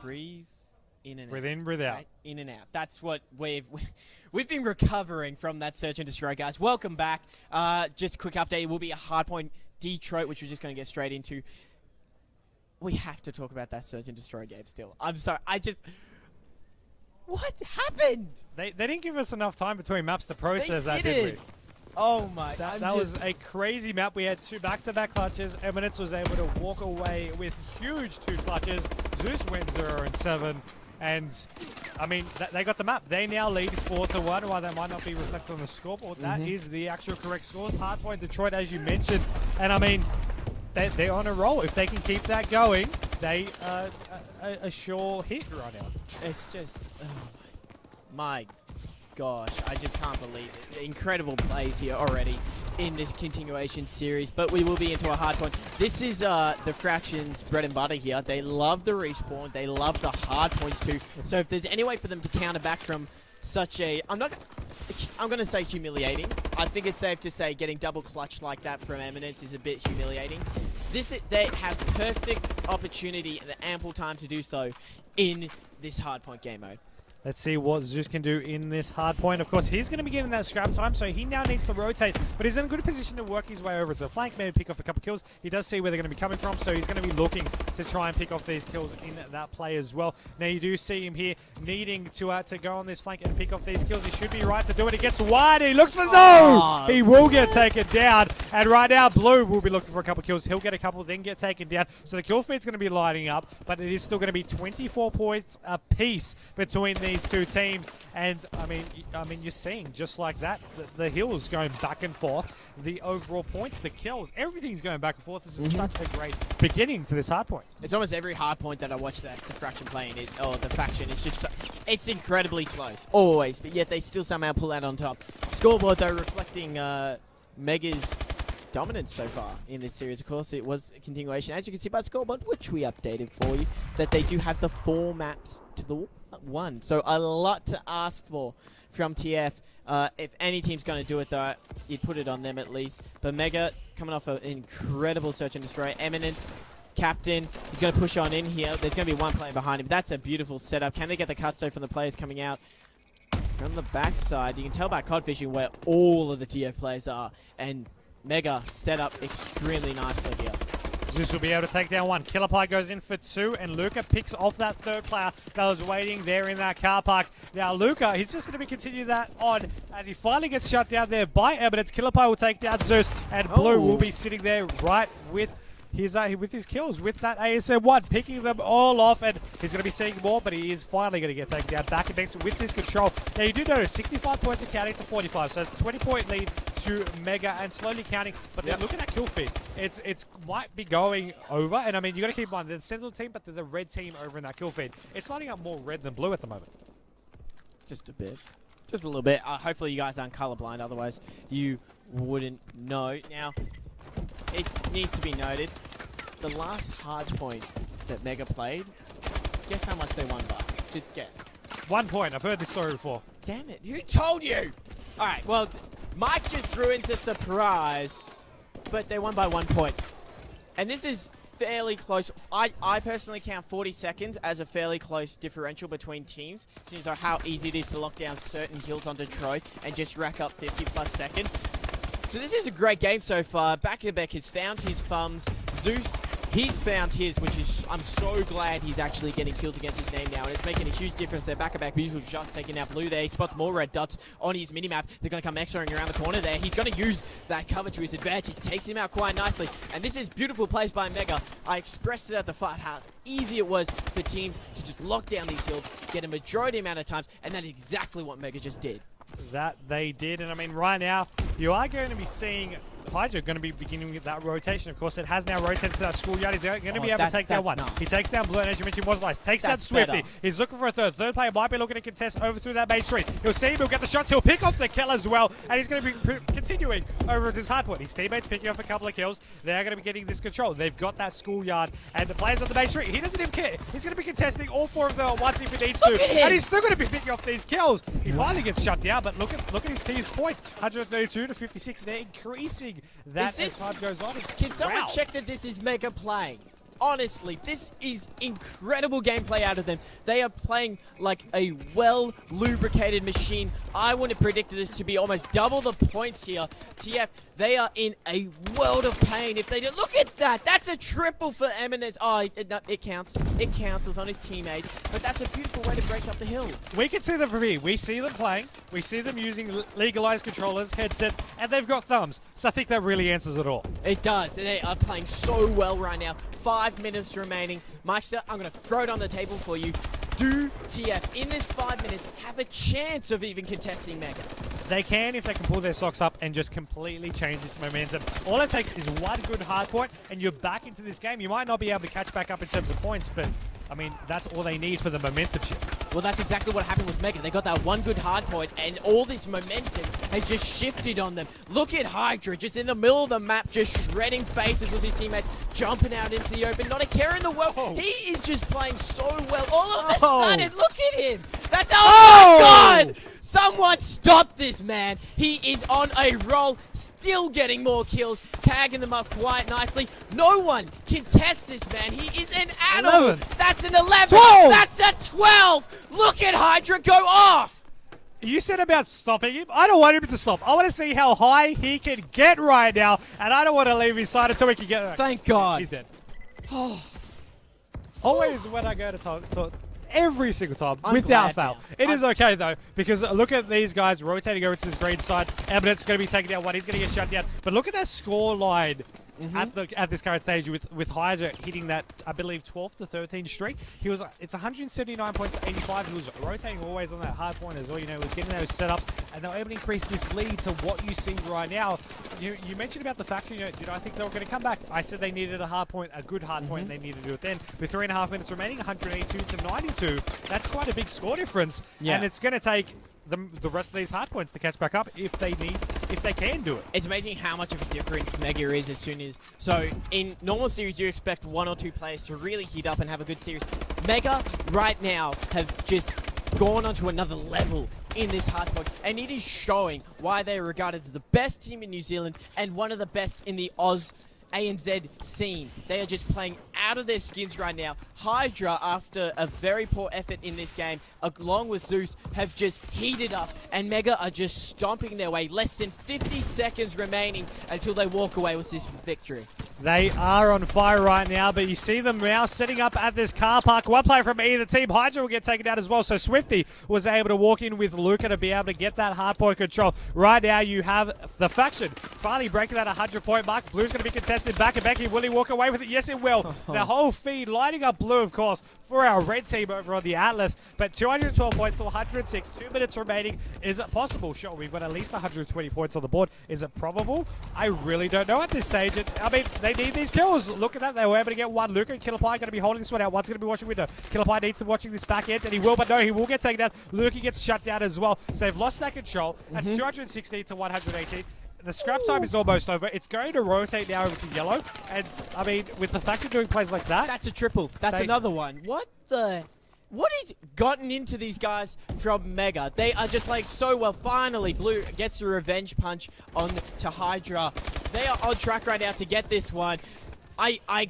breathe in and Breathe out. in, breathe out. Right? In and out. That's what we've been recovering from that search and destroy, guys. Welcome back. Just a quick update. It will be a Hardpoint Detroit, which we're just going to get straight into. We have to talk about that search and destroy game still. I'm sorry. What happened? They didn't give us enough time between maps to process that, did we? Oh my! That was a crazy map. We had two back-to-back clutches. Eminence was able to walk away with huge 2 clutches. Zeus went 0-7, and I mean they got the map. They now lead 4-1. While that might not be reflected on the scoreboard, that is the actual correct scores. Hardpoint Detroit, as you mentioned, and I mean they're on a roll. If they can keep that going, they a sure hit right now. It's just, oh my gosh, I just can't believe it. Incredible plays here already in this continuation series, but we will be into a hard point. This is the Fraction's bread and butter here. They love the respawn. They love the hard points too. So if there's any way for them to counter back from such a, I'm going to say humiliating. I think it's safe to say getting double clutch like that from Eminence is a bit humiliating. They have perfect opportunity and ample time to do so in this hardpoint game mode. Let's see what Zeus can do in this hard point. Of course, he's going to be getting that scrap time, so he now needs to rotate, but he's in a good position to work his way over to the flank, maybe pick off a couple kills. He does see where they're going to be coming from, so he's going to be looking to try and pick off these kills in that play as well. Now, you do see him here needing to go on this flank and pick off these kills. He should be right to do it. He gets wide, he looks for no! He will get taken down, and right now, Blue will be looking for a couple kills. He'll get a couple, then get taken down. So the kill feed's going to be lighting up, but it is still going to be 24 points apiece between these two teams. And I mean, you're seeing just like that, the hills going back and forth, the overall points, the kills, everything's going back and forth. This is such a great beginning to this hard point. It's almost every hard point that I watch that the Fraction playing, the Faction, is just, it's incredibly close, always, but yet they still somehow pull out on top. Scoreboard though reflecting Mega's dominance so far in this series. Of course, it was a continuation, as you can see by the scoreboard, which we updated for you, that they do have the 4 maps to the 1. So a lot to ask for from TF. If any team's going to do it, though, you'd put it on them at least. But Mega coming off an incredible search and destroy. Eminence, Captain, he's going to push on in here. There's going to be one player behind him. That's a beautiful setup. Can they get the cuts, though, from the players coming out from the backside? You can tell by Codfishing where all of the TF players are. And Mega set up extremely nicely here. Zeus will be able to take down 1. Killer Pie goes in for 2, and Luca picks off that 3rd player that was waiting there in that car park. Now Luca, he's just going to be continuing that on as he finally gets shut down there by Eminence. Killer Pie will take down Zeus, and Blue will be sitting there right with his kills, with that ASM-1, picking them all off, and he's going to be seeing more, but he is finally going to get taken down back and next with this control. Now you do notice 65 points are counting to 45, so it's a 20-point lead to Mega and slowly counting, but then look at that kill feed. It's might be going over, and I mean, you got to keep in mind, the Sentinel team, but the red team over in that kill feed. It's lining up more red than blue at the moment. Just a bit. Just a little bit. Hopefully you guys aren't colorblind, otherwise you wouldn't know. Now, it needs to be noted, the last hard point that Mega played, guess how much they won by? Just guess. 1 point. I've heard this story before. Damn it. Who told you? All right, well, Mike just ruins a surprise, but they won by 1 point. And this is fairly close. I personally count 40 seconds as a fairly close differential between teams, since how easy it is to lock down certain kills on Detroit and just rack up 50+ seconds. So this is a great game so far. Back-to-back has found his thumbs. Zeus, he's found his, which is, I'm so glad he's actually getting kills against his name now, and it's making a huge difference there. Back-to-back beautiful shots taking out Blue there. He spots more red dots on his minimap. They're going to come X-raying around the corner there. He's going to use that cover to his advantage. He takes him out quite nicely, and this is beautiful plays by Mega. I expressed it at the fight how easy it was for teams to just lock down these hills, get a majority amount of times, and that is exactly what Mega just did. That they did, and I mean, right now you are going to be seeing Hydra going to be beginning with that rotation. Of course, it has now rotated to that schoolyard. He's going to be able to take down 1. Nice. He takes down Blue, and as you mentioned, was nice. Takes down Swifty. He's looking for a 3rd. 3rd player might be looking to contest over through that main street. He'll see him, he'll get the shots, he'll pick off the kill as well, and he's going to be continuing over at his hard point. His teammates picking off a couple of kills. They're going to be getting this control. They've got that schoolyard, and the players on the main street, he doesn't even care. He's going to be contesting all 4 of the ones if he needs to, and he's still going to be picking off these kills. He finally gets shut down, but look at his team's points. 132 to 56. They're increasing that as time goes on. Can someone check that this is Mega playing? honestly, this is incredible gameplay out of them. They are playing like a well-lubricated machine. I would have predicted this to be almost double the points here. TF, they are in a world of pain if they do. Look at that. That's a triple for Eminence. Oh, it counts. It counts. It was on his teammate. But that's a beautiful way to break up the hill. We can see them from here. We see them playing. We see them using legalized controllers, headsets, and they've got thumbs. So I think that really answers it all. It does. They are playing so well right now. 5 minutes remaining. Meister, I'm going to throw it on the table for you. Do TF, in this 5 minutes, have a chance of even contesting Mega? They can if they can pull their socks up and just completely change this momentum. All it takes is one good hard point and you're back into this game. You might not be able to catch back up in terms of points, but I mean, that's all they need for the momentum shift. Well, that's exactly what happened with Mega. They got that one good hard point, and all this momentum has just shifted on them. Look at Hydra, just in the middle of the map, just shredding faces with his teammates, jumping out into the open. Not a care in the world. Oh. He is just playing so well. All of a Oh. sudden, look at him. That's oh my God! Someone stop this man. He is on a roll, still getting more kills, tagging them up quite nicely. No one can test this man. He is an animal. 11. That's an 11. 12. That's a 12. Look at Hydra go off. You said about stopping him. I don't want him to stop. I want to see how high he can get right now, and I don't want to leave his side until he can get there. Thank God. He's dead. Always when I go to talk every single time, I'm without glad fail. now. It is okay, though, because look at these guys rotating over to this green side. Eminence going to be taking down one. He's going to get shut down. But look at that score line at this current stage with Hydra hitting that, I believe, 12 to 13 streak. It's 179 points to 85. He was rotating always on that hard point as well. You know, he was getting those setups, and they were able to increase this lead to what you see right now. You mentioned about the faction. Did I think they were going to come back? I said they needed a hard point, a good hard point, and they needed to do it then. With 3.5 minutes remaining, 182 to 92. That's quite a big score difference, and it's going to take the rest of these hard points to catch back up if they can do it. It's amazing how much of a difference Mega is as soon as... So, in normal series, you expect 1 or 2 players to really heat up and have a good series. Mega, right now, have just gone onto another level in this hard point, and it is showing why they are regarded as the best team in New Zealand and one of the best in the ANZ scene. They are just playing out of their skins right now. Hydra, after a very poor effort in this game, along with Zeus, have just heated up, and Mega are just stomping their way. Less than 50 seconds remaining until they walk away with this victory. They are on fire right now, but you see them now setting up at this car park. One player from either team, Hydra, will get taken down as well. So Swifty was able to walk in with Luca to be able to get that hardpoint control. Right now, you have the faction finally breaking that 100-point mark. Blue's going to be contested back and back. Will he walk away with it? Yes, it will. The whole feed lighting up blue, of course, for our red team over on the Atlas. But 212 points to 106. 2 minutes remaining. Is it possible? Sure, we've got at least 120 points on the board. Is it probable? I really don't know at this stage. I mean, they need these kills. Look at that. They were able to get one. Luca and Killerpie going to be holding this one out. One's going to be watching window. Killerpie needs to be watching this back end, and he will, but no, he will get taken down. Luca gets shut down as well. So they've lost that control. That's 216 to 118. The scrap time is almost over. It's going to rotate now over to yellow. And, I mean, with the faction doing plays like that... That's a triple. That's another one. What is gotten into these guys from Mega? They are just playing so well. Finally, Blue gets the revenge punch on to Hydra. They are on track right now to get this one. I gotta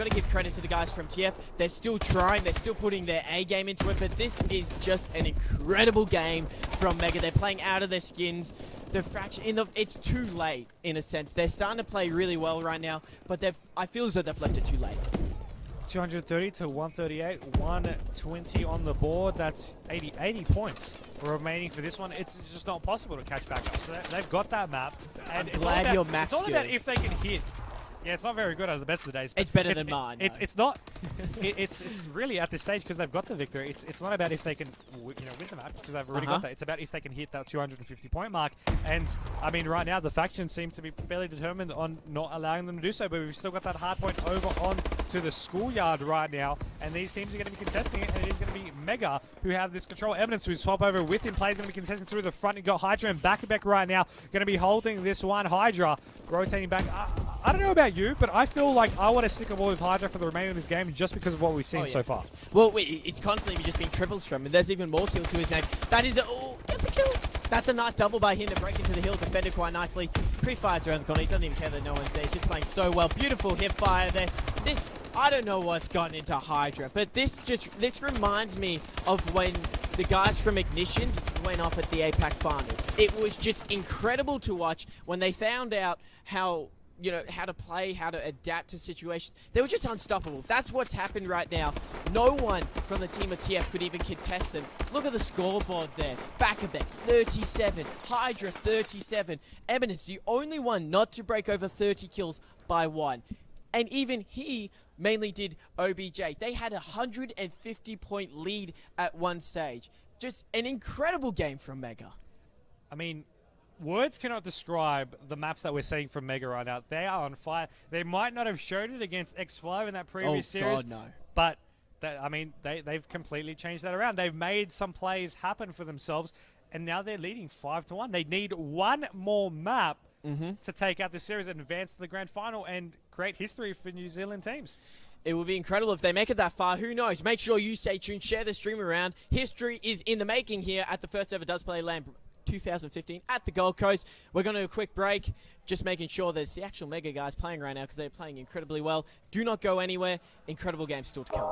give credit to the guys from TF. They're still trying, they're still putting their A game into it, but this is just an incredible game from Mega. They're playing out of their skins. The fraction it's too late in a sense. They're starting to play really well right now, but I feel as though they've left it too late. 230 to 138, 120 on the board. That's 80 points remaining for this one. It's just not possible to catch back up. So they've got that map. And I'm glad your map It's all about if they can hit. Yeah, it's not very good at the best of the days. It's better than mine. It's not. It's really at this stage because they've got the victory. It's not about if they can win the match because they've already got that. It's about if they can hit that 250-point mark. And I mean, right now the faction seem to be fairly determined on not allowing them to do so. But we've still got that hard point over on to the schoolyard right now, and these teams are going to be contesting it. And it is going to be Mega who have this control. Eminence who swap over with him. Play's going to be contesting through the front and got Hydra and back right now. Going to be holding this one. Hydra rotating back. I don't know about you, but I feel like I want to stick a ball with Hydra for the remainder of this game just because of what we've seen so far. Well, it's constantly just being triples from him. There's even more kill to his name. That is get the kill. That's a nice double by him to break into the hill, defended quite nicely. Pre-fires around the corner. He doesn't even care that no one's there. He's just playing so well. Beautiful hip fire there. This, I don't know what's gotten into Hydra, but this reminds me of when the guys from Ignitions went off at the APAC Finals. It was just incredible to watch when they found out how, you know, how to play, how to adapt to situations. They were just unstoppable. That's what's happened right now. No one from the team of TF could even contest them. Look at the scoreboard there. Back-a-back, 37. Hydra, 37. Eminence, the only one not to break over 30 kills by one. And even he mainly did OBJ. They had a 150-point lead at one stage. Just an incredible game from Mega. I mean, words cannot describe the maps that we're seeing from Mega right now. They are on fire. They might not have showed it against X5 in that previous series. God, no. But, I mean, they've completely changed that around. They've made some plays happen for themselves, and now they're leading 5-1. They need one more map to take out this series and advance to the grand final and create history for New Zealand teams. It would be incredible if they make it that far. Who knows? Make sure you stay tuned. Share the stream around. History is in the making here at the first ever Does Play LAN 2015 at the Gold Coast. We're going to do a quick break, just making sure there's the actual Mega guys playing right now because they're playing incredibly well. Do not go anywhere. Incredible games still to come.